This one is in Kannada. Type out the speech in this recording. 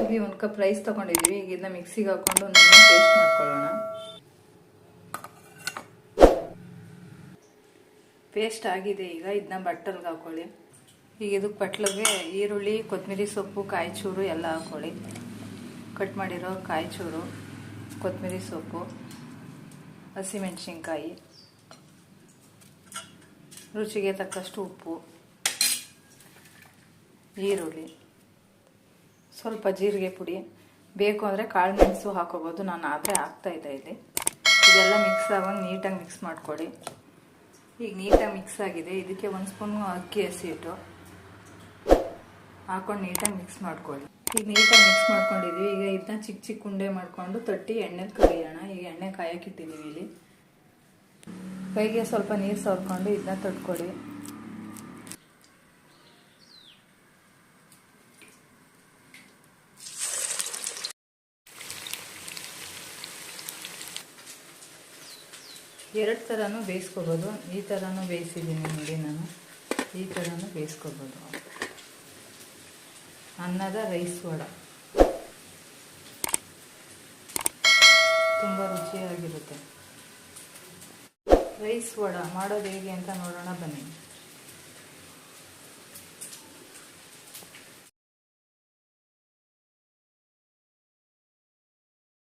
ಇಲ್ಲಿ 1 ಕಪ್ ರೈಸ್ ತಗೊಂಡಿದ್ದೀವಿ. ಈಗ ಇದನ್ನ ಮಿಕ್ಸಿಗೆ ಹಾಕೊಂಡು ನುಣ್ಣಗೆ ಪೇಸ್ಟ್ ಮಾಡ್ಕೊಳ್ಳೋಣ. ಪೇಸ್ಟ್ ಆಗಿದೆ. ಈಗ ಇದನ್ನ ಬಟ್ಟಲ್ಗೆ ಹಾಕೊಳ್ಳಿ. ಈಗ ಇದಕ್ಕೆ ಬಟ್ಲಿಗೆ ಈರುಳ್ಳಿ, ಕೊತ್ತಂಬರಿ ಸೊಪ್ಪು, ಕಾಯಿ ಚೂರು ಎಲ್ಲ ಹಾಕೊಳ್ಳಿ. ಕಟ್ ಮಾಡಿರೋ ಕಾಯಿ ಚೂರು, ಕೊತ್ತಂಬರಿ ಸೊಪ್ಪು, ಹಸಿಮೆಣಸಿನ್ಕಾಯಿ, ರುಚಿಗೆ ತಕ್ಕಷ್ಟು ಉಪ್ಪು, ಈರುಳ್ಳಿ, ಸ್ವಲ್ಪ ಜೀರಿಗೆ ಪುಡಿ, ಬೇಕು ಅಂದರೆ ಕಾಳು ಮೆಣಸು ಹಾಕೋಬೋದು. ನಾನು ಆದರೆ ಹಾಕ್ತಾಯಿದ್ದೆ ಇಲ್ಲಿ. ಇದೆಲ್ಲ ಮಿಕ್ಸ್ ಆಗೋಂಗೆ ನೀಟಾಗಿ ಮಿಕ್ಸ್ ಮಾಡ್ಕೊಳ್ಳಿ. ಈಗ ನೀಟಾಗಿ ಮಿಕ್ಸ್ ಆಗಿದೆ. ಇದಕ್ಕೆ 1 ಸ್ಪೂನು ಅಕ್ಕಿ ಹಸಿ ಹಿಟ್ಟು ಹಾಕೊಂಡು ನೀಟಾಗಿ ಮಿಕ್ಸ್ ಮಾಡ್ಕೊಳ್ಳಿ. ಈಗ ನೀಟಾಗಿ ಮಿಕ್ಸ್ ಮಾಡ್ಕೊಂಡಿದ್ದೀವಿ. ಈಗ ಇದನ್ನ ಚಿಕ್ಕ ಚಿಕ್ಕ ಉಂಡೆ ಮಾಡಿಕೊಂಡು ತಟ್ಟಿ ಎಣ್ಣೆಲಿ ಕರಿಯೋಣ. ಈಗ ಎಣ್ಣೆ ಕಾಯಕ್ಕಿಟ್ಟಿದ್ದೀವಿ. ಇಲ್ಲಿ ಕೈಗೆ ಸ್ವಲ್ಪ ನೀರು ಸವರ್ಕೊಂಡು ಇದನ್ನ ತಟ್ಕೊಳ್ಳಿ. ಎರಡು ಥರನೂ ಬೇಯಿಸ್ಕೋಬೋದು. ಈ ಥರನೂ ಬೇಯಿಸಿದ್ದೀನಿ ನೋಡಿ ನಾನು. ಈ ಥರನೂ ಬೇಯಿಸ್ಕೋಬೋದು. ಅನ್ನದ ರೈಸ್ ವಡೆ ತುಂಬ ರುಚಿಯಾಗಿರುತ್ತೆ. ರೈಸ್ ವಡೆ ಮಾಡೋದು ಹೇಗೆ ಅಂತ ನೋಡೋಣ ಬನ್ನಿ.